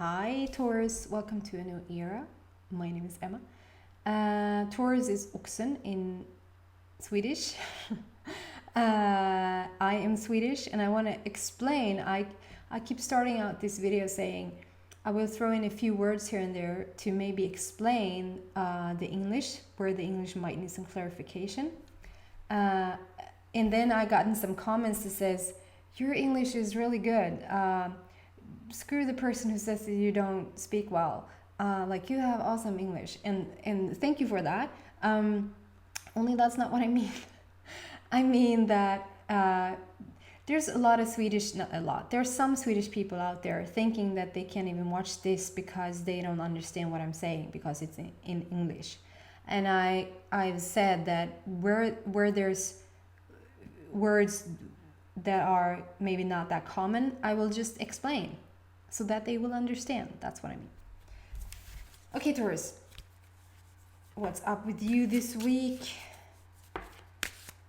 Hi Taurus, welcome to a new era. My name is Emma. Taurus is Oxen in Swedish. I am Swedish and I want to explain. I keep starting out this video saying I will throw in a few words here and there to maybe explain the English, where the English might need some clarification. And then I gotten some comments that says, your English is really good. Screw the person who says that you don't speak well. Like, you have awesome English, and thank you for that. Only that's not what I mean. I mean that there's a lot of Swedish, not a lot, there's some Swedish people out there thinking that they can't even watch this because they don't understand what I'm saying because it's in English. And I've said that where there's words that are maybe not that common, I will just explain so that they will understand. That's what I mean. Okay, Taurus, what's up with you this week?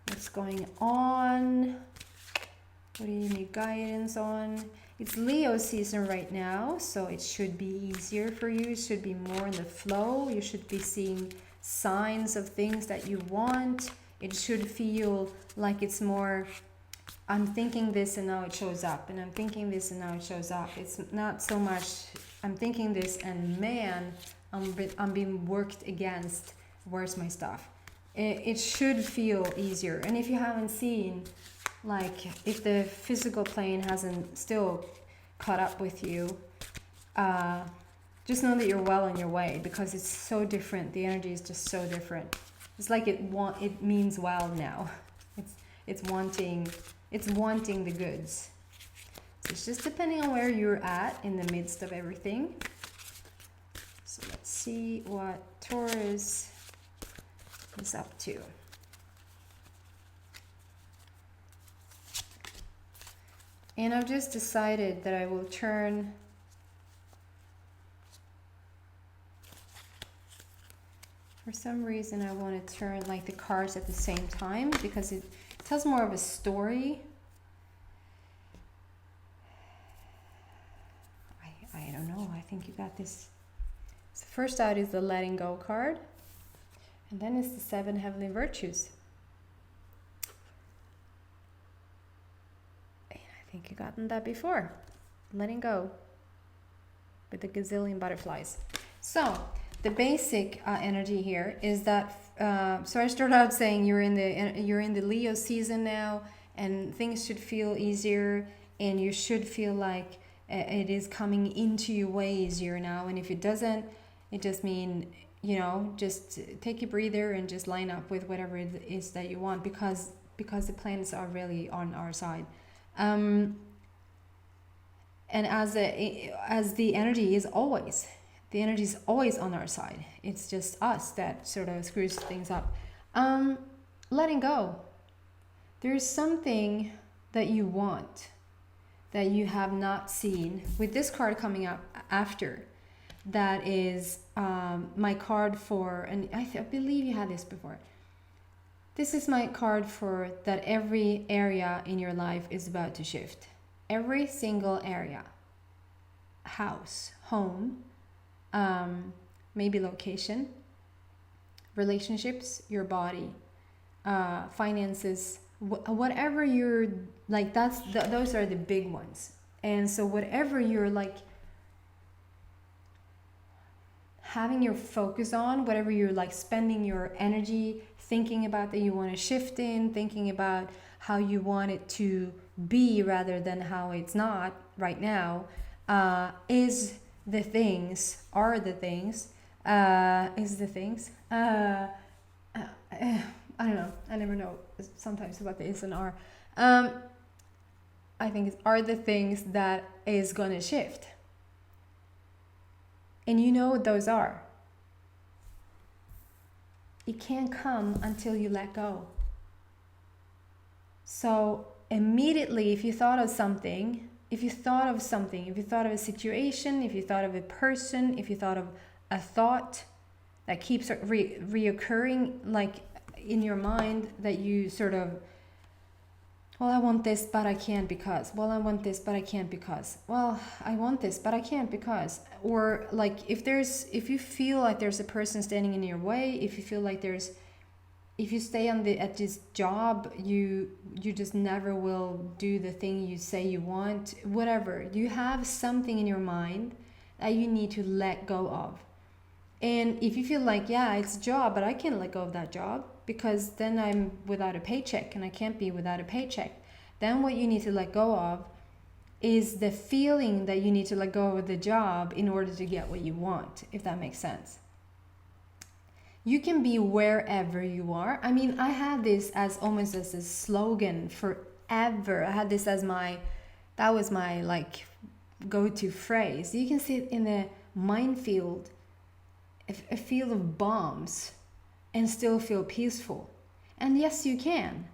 What's going on? What do you need guidance on? It's Leo season right now, so it should be easier for you. It should be more in the flow. You should be seeing signs of things that you want. It should feel like it's more, I'm thinking this and now it shows up, and I'm thinking this and now it shows up. It's not so much I'm thinking this and man, I'm being worked against. Where's my stuff? It should feel easier. And if you haven't seen, like, if the physical plane hasn't still caught up with you, just know that you're well on your way, because it's so different. The energy is just so different. It's like it means well now. It's wanting the goods. So it's just depending on where you're at in the midst of everything. So let's see what Taurus is up to. And I've just decided that I will turn for some reason I want to turn like the cards at the same time, because it tells more of a story. I don't know, I think you got this. So first out is the letting go card, and then it's the 7 heavenly virtues. And I think you gotten that before. Letting go with the gazillion butterflies. So the basic energy here is that so I started out saying you're in the Leo season now, and things should feel easier, and you should feel like it is coming into you way easier now. And if it doesn't, it just mean, just take a breather and just line up with whatever it is that you want, because the planets are really on our side. And as the energy is always. The energy is always on our side. It's just us that sort of screws things up. Letting go. There's something that you want that you have not seen. With this card coming up after, that is my card for, and I believe you had this before. This is my card for that every area in your life is about to shift. Every single area. House, home, maybe location, relationships, your body, finances, whatever you're like, those are the big ones. And so whatever you're like having your focus on, whatever you're like spending your energy thinking about that you want to shift in, thinking about how you want it to be rather than how it's not right now, is the things. I don't know. I never know sometimes about the is and are. I think are the things that is going to shift. And you know what those are. It can't come until you let go. So immediately, if you thought of a situation, if you thought of a person, if you thought of a thought that keeps reoccurring, like in your mind, that you sort of well, I want this, but I can't because, well, I want this, but I can't because, well, I want this, but I can't because, or like if you feel like there's a person standing in your way, if you feel like if you stay at this job, you just never will do the thing you say you want, whatever, you have something in your mind that you need to let go of. And if you feel like, yeah, it's a job, but I can't let go of that job because then I'm without a paycheck and I can't be without a paycheck, then what you need to let go of is the feeling that you need to let go of the job in order to get what you want, if that makes sense. You can be wherever you are. I mean, I had this as almost as a slogan forever. I had this as that was my like go-to phrase. You can sit in a minefield, a field of bombs, and still feel peaceful. And yes, you can.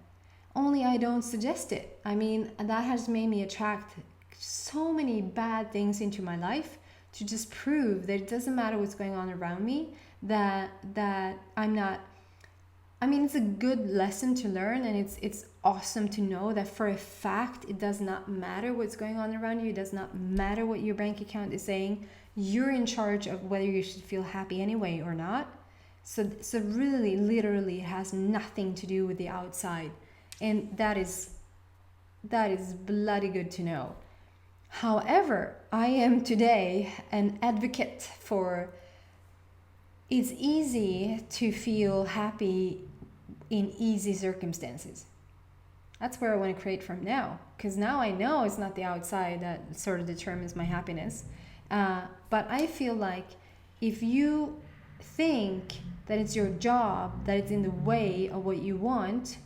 Only I don't suggest it. I mean, that has made me attract so many bad things into my life to just prove that it doesn't matter what's going on around me, that I'm not. I mean, it's a good lesson to learn, and it's awesome to know that for a fact it does not matter what's going on around you. It does not matter what your bank account is saying. You're in charge of whether you should feel happy anyway or not. So really, literally, it has nothing to do with the outside, and that is bloody good to know. However, I am today an advocate for it's easy to feel happy in easy circumstances. That's where I want to create from now, because now I know it's not the outside that sort of determines my happiness. But I feel like if you think that it's your job, that it's in the way of what you want,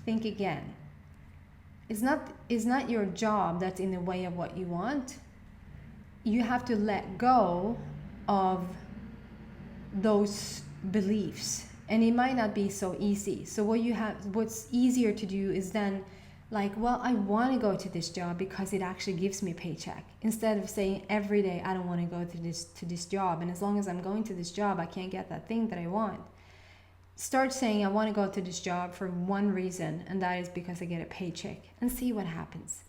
think again. It's not your job that's in the way of what you want. You have to let go of those beliefs, and it might not be so easy. So what's easier to do is then like, well, I want to go to this job because it actually gives me a paycheck, instead of saying every day I don't want to go to this job, and as long as I'm going to this job I can't get that thing that I want. Start saying I want to go to this job for one reason, and that is because I get a paycheck, and see what happens.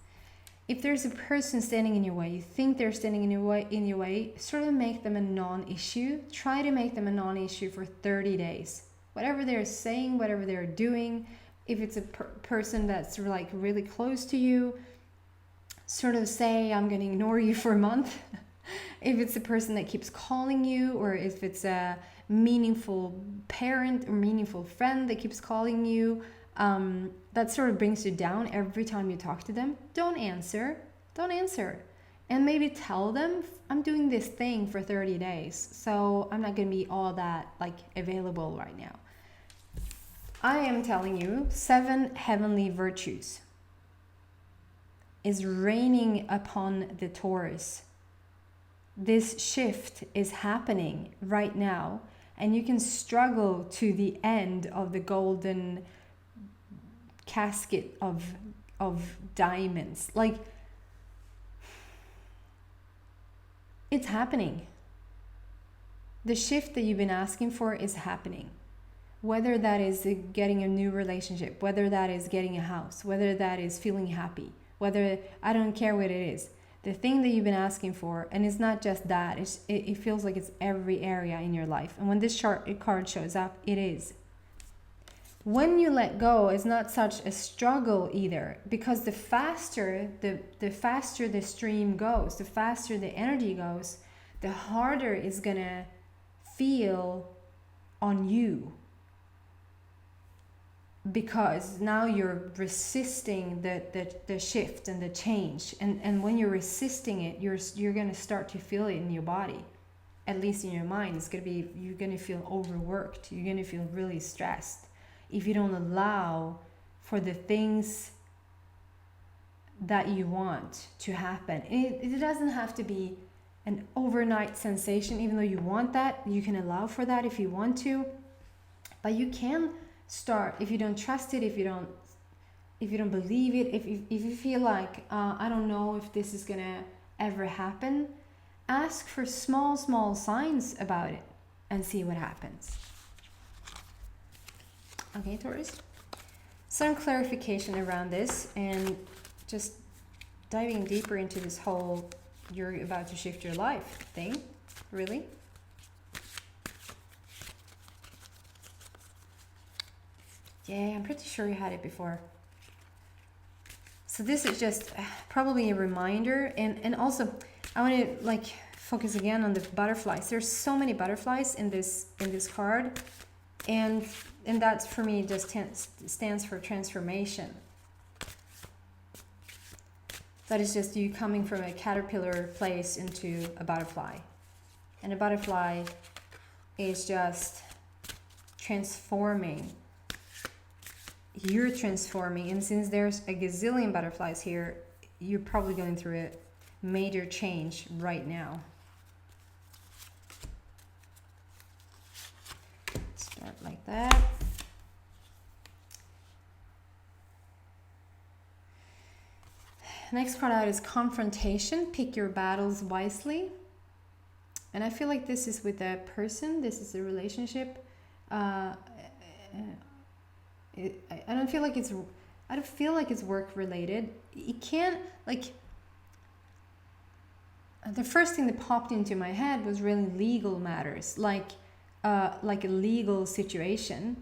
If there's a person standing in your way, you think they're standing in your way, sort of make them a non-issue. Try to make them a non-issue for 30 days. Whatever they're saying, whatever they're doing, if it's a person that's like really close to you, sort of say, I'm going to ignore you for a month. If it's a person that keeps calling you, or if it's a meaningful parent or meaningful friend that keeps calling you, that sort of brings you down every time you talk to them, don't answer. And maybe tell them, I'm doing this thing for 30 days, so I'm not going to be all that like available right now. I am telling you, 7 heavenly virtues is raining upon the Taurus. This shift is happening right now, and you can struggle to the end of the golden casket of diamonds. Like, it's happening. The shift that you've been asking for is happening. Whether that is getting a new relationship, whether that is getting a house, whether that is feeling happy, whether, I don't care what it is. The thing that you've been asking for, and it's not just that, it feels like it's every area in your life. And when this card shows up, it is. When you let go, it's not such a struggle either, because the faster the stream goes, the faster the energy goes, the harder it's gonna feel on you. Because now you're resisting the shift and the change, and when you're resisting it, you're gonna start to feel it in your body, at least in your mind. You're gonna feel overworked. You're gonna feel really stressed if you don't allow for the things that you want to happen. It doesn't have to be an overnight sensation. Even though you want that, you can allow for that if you want to, but you can start. If you don't trust it, if you don't believe it, if you feel like I don't know if this is gonna ever happen, ask for small signs about it and see what happens. Okay, Taurus. some clarification around this and just diving deeper into this whole you're about to shift your life thing. Really? Yeah, I'm pretty sure you had it before. So this is just probably a reminder, and also I want to like focus again on the butterflies. There's so many butterflies in this card, and that's for me just stands for transformation. That is just you coming from a caterpillar place into a butterfly, and a butterfly is just transforming. You're transforming, and since there's a gazillion butterflies here, you're probably going through a major change right now. Start like that. Next card out is confrontation. Pick your battles wisely. And I feel like this is with a person. This is a relationship. I don't feel like it's work related. It can't, like, the first thing that popped into my head was really legal matters, like a legal situation.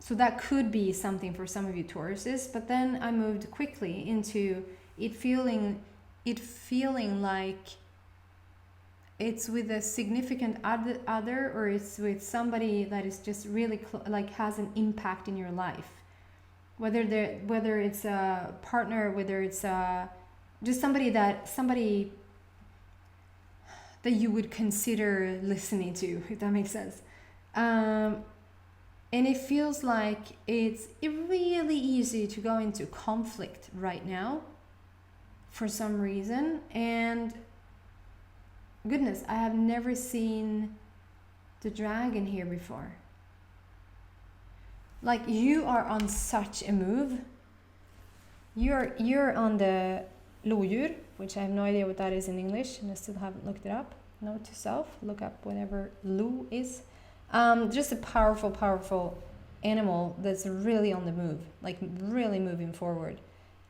So that could be something for some of you Tauruses, but then I moved quickly into it feeling like it's with a significant other, or it's with somebody that is just really like has an impact in your life, whether it's a partner, whether it's just somebody that you would consider listening to, if that makes sense. And it feels like it's really easy to go into conflict right now for some reason. And goodness, I have never seen the dragon here before. Like, you are on such a move. You're on the lodjur, which I have no idea what that is in English, and I still haven't looked it up. Note to self, look up whatever lo is. Just a powerful animal that's really on the move, like really moving forward.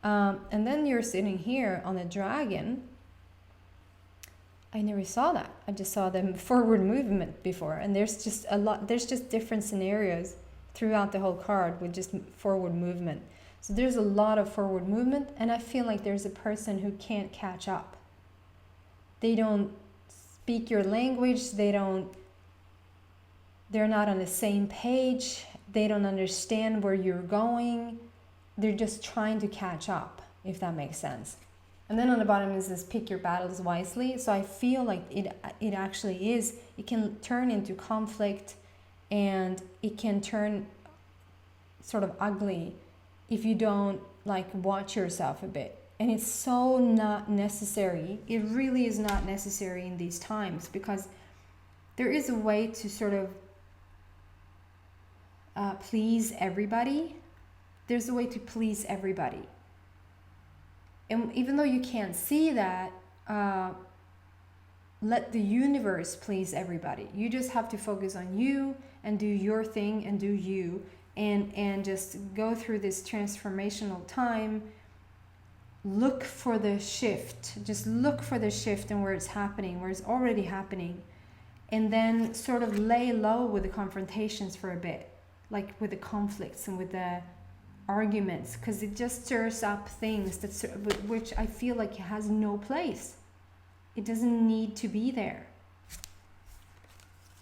And then you're sitting here on a dragon. I never saw that. I just saw the forward movement before, and there's just different scenarios throughout the whole card with just forward movement. So there's a lot of forward movement, and I feel like there's a person who can't catch up. They don't speak your language, they're not on the same page, they don't understand where you're going, they're just trying to catch up, if that makes sense. And then on the bottom is this pick your battles wisely. So I feel like it actually is, it can turn into conflict, and it can turn sort of ugly if you don't like watch yourself a bit. And it's so not necessary. It really is not necessary in these times, because there is a way to sort of please everybody. There's a way to please everybody. And even though you can't see that, let the universe please everybody. You just have to focus on you and do your thing and do you, and just go through this transformational time. Look for the shift. Just look for the shift and where it's happening, where it's already happening. And then sort of lay low with the confrontations for a bit, like with the conflicts and with the arguments, because it just stirs up things which I feel like has no place. It doesn't need to be there.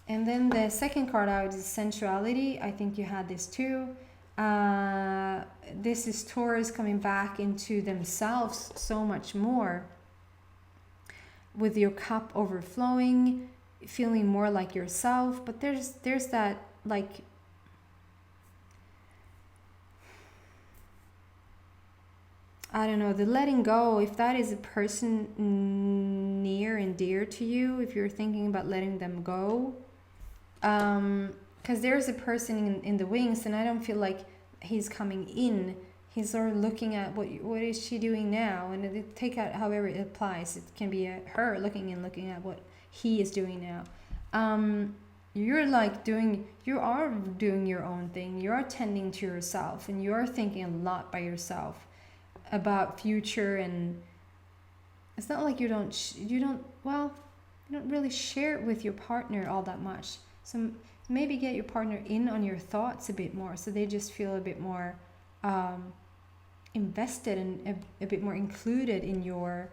And then the second card out is sensuality. I think you had this too. This is Taurus coming back into themselves so much more, with your cup overflowing, feeling more like yourself. But there's that, like, I don't know, the letting go, if that is a person near and dear to you, if you're thinking about letting them go, because there's a person in the wings, and I don't feel like he's coming in. He's sort of looking at what is she doing now, and take out however it applies. It can be her looking at what he is doing now. you're like you are doing your own thing. You're tending to yourself, and you're thinking a lot by yourself about future. And it's not like you don't really share it with your partner all that much. So maybe get your partner in on your thoughts a bit more, so they just feel a bit more invested and a bit more included in your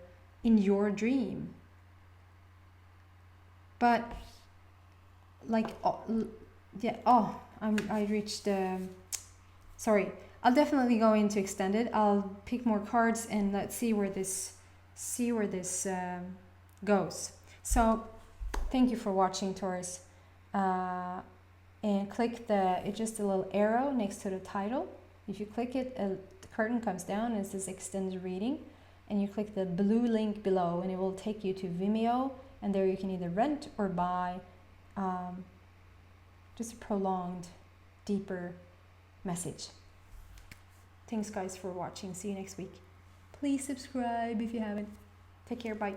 dream. But like, I reached sorry, I'll definitely go into extended. I'll pick more cards and let's see where this goes. So thank you for watching, Taurus. And click it's just a little arrow next to the title. If you click it, the curtain comes down and it says extended reading, and you click the blue link below and it will take you to Vimeo, and there you can either rent or buy just a prolonged, deeper message. Thanks guys for watching. See you next week. Please subscribe if you haven't. Take care. Bye.